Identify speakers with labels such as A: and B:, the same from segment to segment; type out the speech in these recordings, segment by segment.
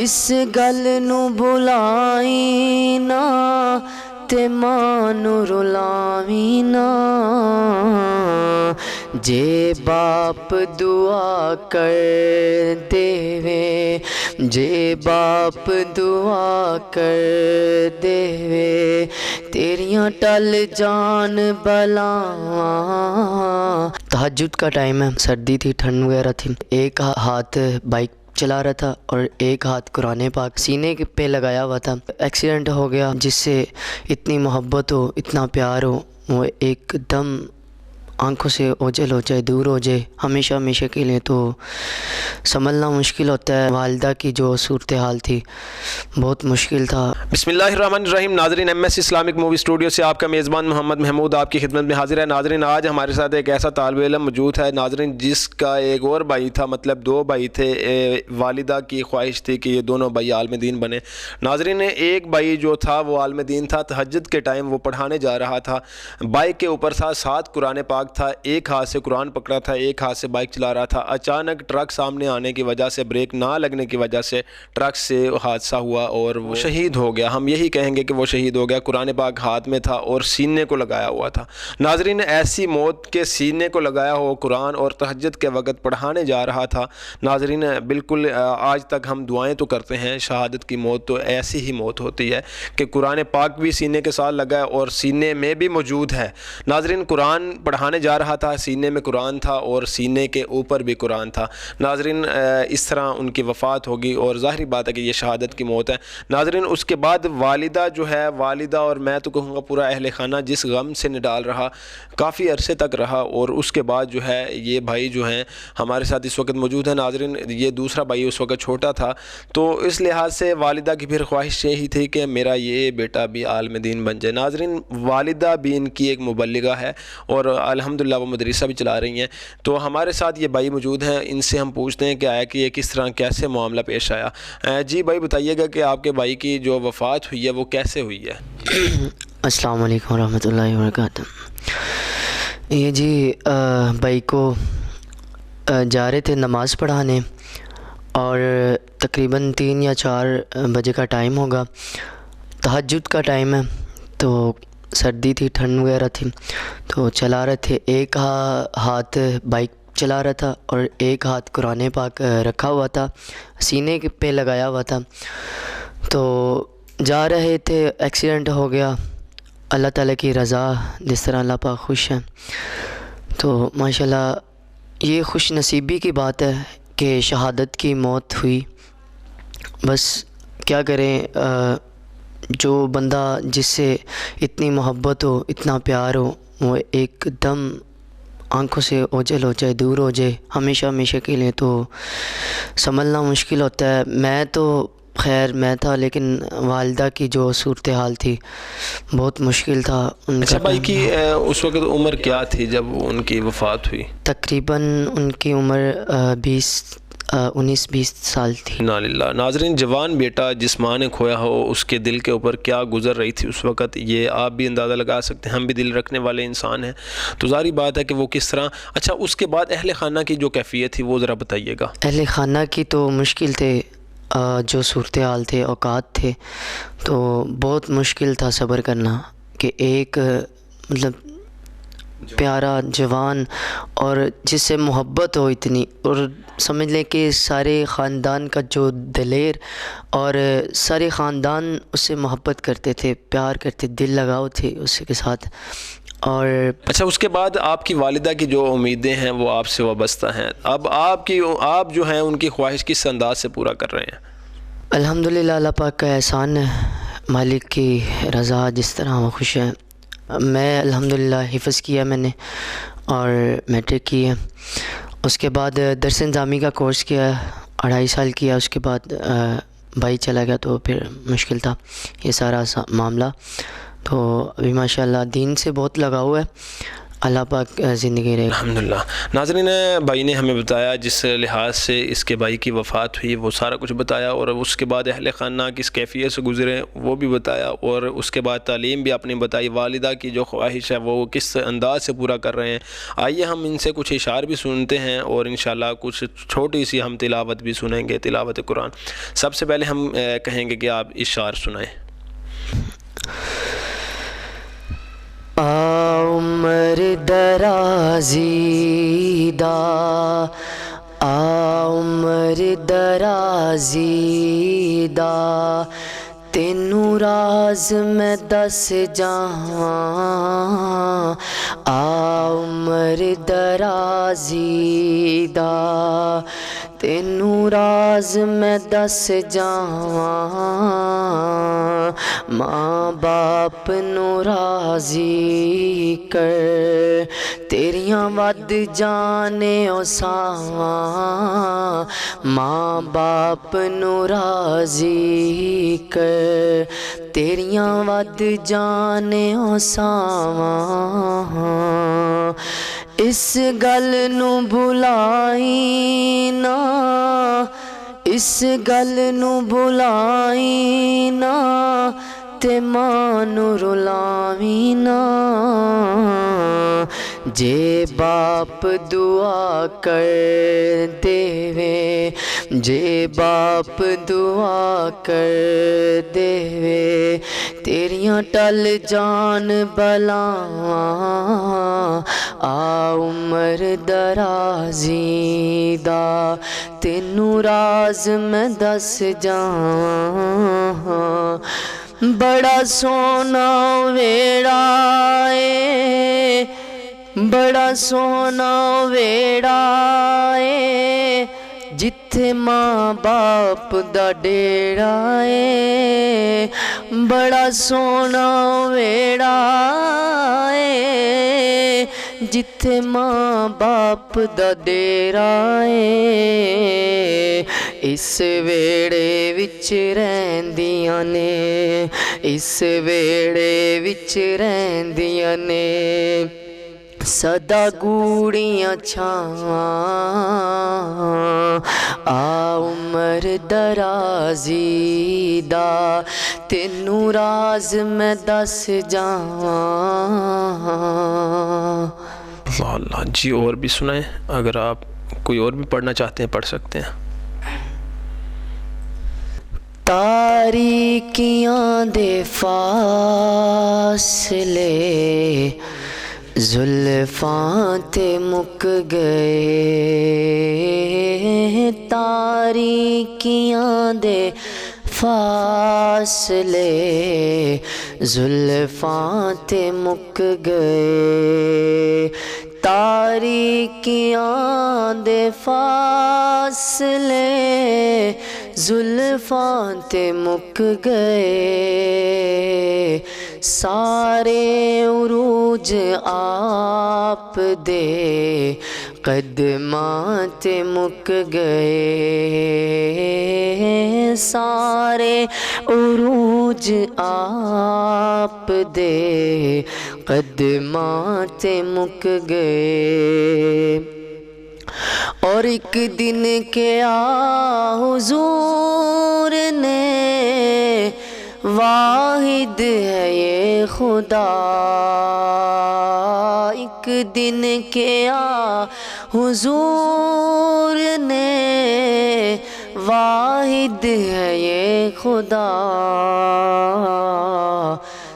A: اس گل نو بلائی نا تے ماں نو رلاوی نا جے باپ دعا کر دیوے جے باپ دعا کر دیوے تیریاں ٹل جان بلاواں۔ تہجد کا ٹائم ہے، سردی تھی، ٹھنڈ وغیرہ تھی، ایک ہاتھ بائک چلا رہا تھا اور ایک ہاتھ قرآن پاک سینے پہ لگایا ہوا تھا۔ ایکسیڈنٹ ہو گیا، جس سے اتنی محبت ہو، اتنا پیار ہو، وہ ایک دم آنکھوں سے اوجھل ہو جائے، دور ہو جائے ہمیشہ ہمیشہ کے لیے، تو سنبھلنا مشکل ہوتا ہے۔ والدہ کی جو صورتحال تھی بہت مشکل تھا۔
B: بسم اللہ الرحمن الرحیم۔ ناظرین، M S Islamic movie studio سے آپ کا میزبان محمد محمود آپ کی خدمت میں حاضر ہے۔ ناظرین، آج ہمارے ساتھ ایک ایسا طالب علم موجود ہے ناظرین، جس کا ایک اور بھائی تھا، مطلب دو بھائی تھے۔ والدہ کی خواہش تھی کہ یہ دونوں بھائی عالم دین بنے۔ ناظرین، ایک بھائی جو تھا وہ عالم دین تھا، تہجد کے ٹائم وہ پڑھانے جا رہا تھا، بائک کے اوپر تھا، ساتھ قرآن پاک تھا، ایک ہاتھ سے قرآن پکڑا تھا، ایک ہاتھ سے بائک چلا رہا تھا۔ اچانک ٹرک سامنے آنے کی وجہ سے، بریک نہ لگنے کی وجہ سے ٹرک سے حادثہ ہوا اور وہ شہید ہو گیا۔ ہم یہی کہیں گے کہ وہ شہید ہو گیا۔ قرآن پاک ہاتھ میں تھا اور سینے کو لگایا ہوا تھا۔ ناظرین، ایسی موت کے سینے کو لگایا ہو قرآن اور تہجد کے وقت پڑھانے جا رہا تھا۔ ناظرین، بالکل آج تک ہم دعائیں تو کرتے ہیں، شہادت کی موت تو ایسی ہی موت ہوتی ہے کہ قرآن پاک بھی سینے کے ساتھ لگا ہے اور سینے میں بھی موجود ہے۔ ناظرین، قرآن پڑھانے جا رہا تھا، سینے میں قرآن تھا اور سینے کے اوپر بھی قرآن تھا۔ ناظرین، اس طرح ان کی وفات ہوگی اور ظاہری بات ہے کہ یہ شہادت کی موت ہے۔ ناظرین، اس کے بعد والدہ جو ہے، والدہ اور میں تو کہوں گا پورا اہل خانہ جس غم سے نڈال رہا، کافی عرصے تک رہا، اور اس کے بعد جو ہے یہ بھائی جو ہیں ہمارے ساتھ اس وقت موجود ہیں۔ ناظرین، یہ دوسرا بھائی اس وقت چھوٹا تھا، تو اس لحاظ سے والدہ کی پھر خواہش یہی تھی کہ میرا یہ بیٹا بھی عالم دین بن جائے۔ ناظرین، والدہ بھی ان کی ایک مبلغہ ہے اور الحمدللہ وہ مدرسہ بھی چلا رہی ہیں۔ تو ہمارے ساتھ یہ بھائی موجود ہیں، ان سے ہم پوچھتے ہیں کہ آیا کہ یہ کس طرح کیسے معاملہ پیش آیا۔ جی بھائی، بتائیے گا کہ آپ کے بھائی کی جو وفات ہوئی ہے وہ کیسے ہوئی ہے؟
A: السلام علیکم ورحمۃ اللہ وبرکاتہ۔ یہ جی بھائی کو جا رہے تھے نماز پڑھانے اور تقریباً 3 یا 4 بجے کا ٹائم ہوگا، تہجد کا ٹائم ہے، تو سردی تھی، ٹھنڈ وغیرہ تھی، تو چلا رہے تھے، ایک ہاتھ بائک چلا رہا تھا اور ایک ہاتھ قرآن پاک رکھا ہوا تھا، سینے پہ لگایا ہوا تھا، تو جا رہے تھے، ایکسیڈنٹ ہو گیا۔ اللہ تعالیٰ کی رضا، جس طرح اللہ پاک خوش ہیں، تو ماشاءاللہ یہ خوش نصیبی کی بات ہے کہ شہادت کی موت ہوئی۔ بس کیا کریں، جو بندہ جس سے اتنی محبت ہو، اتنا پیار ہو، وہ ایک دم آنکھوں سے اوجھل ہو جائے، دور ہو جائے ہمیشہ ہمیشہ کے لیے، تو سنبھلنا مشکل ہوتا ہے۔ میں تو خیر میں تھا، لیکن والدہ کی جو صورتحال تھی بہت مشکل تھا ان کا۔
B: اچھا، بھائی کی اس وقت عمر کیا تھی جب ان کی وفات ہوئی؟
A: تقریباً ان کی عمر 19-20 سال تھی۔
B: انا للہ۔ ناظرین، جوان بیٹا جس ماں نے کھویا ہو، اس کے دل کے اوپر کیا گزر رہی تھی اس وقت، یہ آپ بھی اندازہ لگا سکتے ہیں، ہم بھی دل رکھنے والے انسان ہیں، تو ظاہری بات ہے کہ وہ کس طرح۔ اچھا، اس کے بعد اہل خانہ کی جو کیفیت تھی وہ ذرا بتائیے گا۔
A: اہل خانہ کی تو مشکل تھے، جو صورتحال تھے، اوقات تھے، تو بہت مشکل تھا صبر کرنا کہ ایک مطلب پیارا جوان اور جس سے محبت ہو اتنی، اور سمجھ لیں کہ سارے خاندان کا جو دلیر، اور سارے خاندان اس سے محبت کرتے تھے، پیار کرتے، دل لگاؤ تھے اس کے ساتھ۔ اور
B: اچھا، اس کے بعد آپ کی والدہ کی جو امیدیں ہیں وہ آپ سے وابستہ ہیں، اب آپ جو ہیں ان کی خواہش کس انداز سے پورا کر رہے ہیں؟
A: الحمدللہ اللہ پاک کا احسان ہے، مالک کی رضا، جس طرح وہ خوش ہے۔ میں الحمدللہ حفظ کیا میں نے اور میٹرک کی ہے، اس کے بعد درس نظامی کا کورس کیا، 2.5 سال کیا، اس کے بعد بھائی چلا گیا تو پھر مشکل تھا یہ سارا معاملہ، تو ابھی ماشاءاللہ دین سے بہت لگاؤ ہے، اللہ پاک زندگی رہے.
B: الحمدللہ. ناظرین بھائی نے ہمیں بتایا جس لحاظ سے اس کے بھائی کی وفات ہوئی وہ سارا کچھ بتایا، اور اس کے بعد اہل خانہ کس کیفیت سے گزرے وہ بھی بتایا، اور اس کے بعد تعلیم بھی اپنی بتائی، والدہ کی جو خواہش ہے وہ کس انداز سے پورا کر رہے ہیں. آئیے ہم ان سے کچھ اشعار بھی سنتے ہیں اور انشاءاللہ کچھ چھوٹی سی ہم تلاوت بھی سنیں گے، تلاوت قرآن. سب سے پہلے ہم کہیں گے کہ آپ اشعار سنائیں.
A: عمر درازی دا، عمر درازی دا، تینوں راز میں دس جاواں. عمر درازی دا، تینوں راز میں دس جاواں. ماں باپ نو راضی کر، تیریاں ود جانے او ساواں. ماں باپ نو راضی کر، تیریاں ود جانے او ساواں. اس گل نو بھلائی نا، اس گل نو بھلائی نا، تے ماں نو رلاویں نا. جے باپ دعا کر دیوے، جے باپ دعا کر دیوے، تیریاں ٹل جان بلاواں. عمر درازی دا، تینوں راز میں دس جاواں. بڑا سونا ویڑا اے، بڑا سونا ویڑا اے، جتھے ماں باپ دا ڈیڑا اے. بڑا سونا ویڑا اے، جتھے ماں باپ دا ڈیرا اے. اس ویڑے وچ رہندیاں نے، اس ویڑے وچ رہندیاں نے، سدا گوڑیاں چھاواں. عمر درازی دا، تینوں راز میں دس جاواں.
B: اللہ اللہ. جی اور بھی سنائیں، اگر آپ کوئی اور بھی پڑھنا چاہتے ہیں پڑھ سکتے ہیں.
A: تاریکیاں دے فاصلے زلفاں تے مک گئے. تاریکیاں دے فاصلے زلفاں تے مک گئے. تاریکیاں دے فاصلے زلفاں تے مک گئے. سارے عروج آپ دے قدماں تے مک گئے. سارے عروج آپ دے قدماں تے مک گئے. اور ایک دن کیا حضور نے، واحد ہے یہ خدا. ایک دن کیا حضور نے، واحد ہے یہ خدا.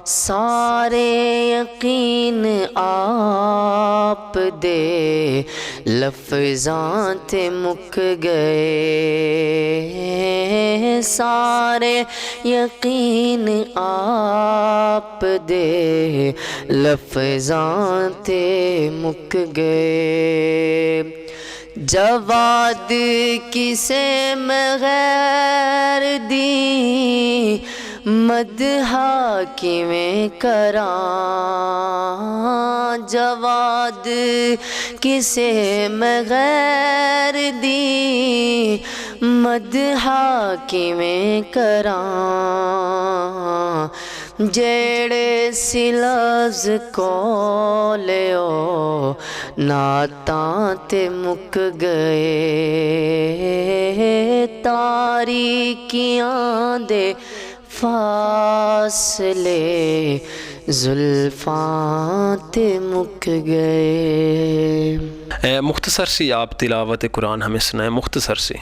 A: سارے یقین آپ دے لفظاں تے مک گئے. سارے یقین آپ دے لفظاں تے مک گئے. جواد کسے میں غیر دی مدحا کیویں کراں. جواد کسے میں غیر دی مدحا کیویں کراں. جیڑے سی لفظ کولو نعتاں تے مک گئے تاریکیاں دے فاصلے زلفاں تے مک گئے۔
B: مختصر سی آپ تلاوت قرآن ہمیں سنائیں، مختصر سی۔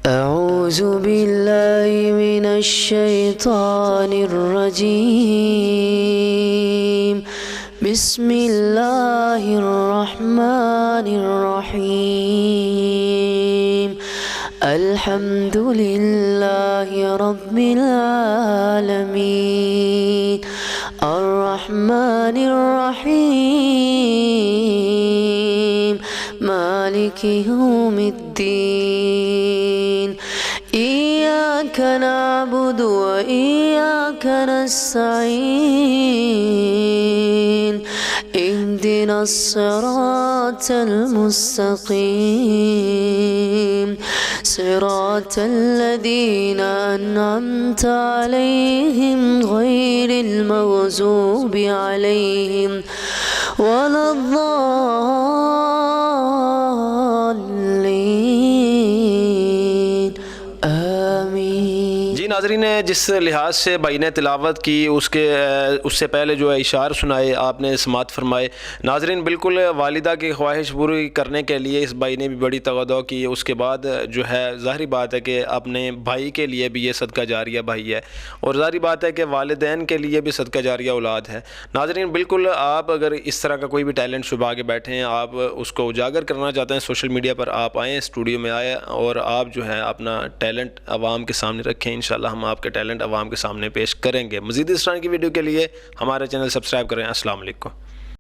A: اعوذ باللہ من الشیطان الرجیم، بسم اللہ الرحمن الرحیم، الحمد للہ رب العالمین، الرحمن الرحیم، مالک یوم الدین، ایاک نعبد و ایاک نستعین، اہدنا الصراط المستقیم، صراط الذین انعمت علیہم غیر المغضوب علیہم ولا الضالین، آمین۔
B: جی ناظرین، جس لحاظ سے بھائی نے تلاوت کی اس سے پہلے جو ہے اشعار سنائے، آپ نے سماعت فرمائے۔ ناظرین بالکل والدہ کی خواہش پوری کرنے کے لیے اس بھائی نے بھی بڑی تغدو کی، اس کے بعد جو ہے ظاہری بات ہے کہ اپنے بھائی کے لیے بھی یہ صدقہ جاریہ بھائی ہے، اور ظاہری بات ہے کہ والدین کے لیے بھی صدقہ جاریہ اولاد ہے۔ ناظرین بالکل آپ اگر اس طرح کا کوئی بھی ٹیلنٹ چھپا کے بیٹھے ہیں، آپ اس کو اجاگر کرنا چاہتے ہیں سوشل میڈیا پر، آپ آئیں اسٹوڈیو میں آئیں اور آپ جو ہے اپنا ٹیلنٹ عوام کے سامنے رکھیں، انشاءاللہ ہم آپ کے ٹیلنٹ عوام کے سامنے پیش کریں گے۔ مزید اس طرح کی ویڈیو کے لیے ہمارے چینل سبسکرائب کریں۔ السلام علیکم۔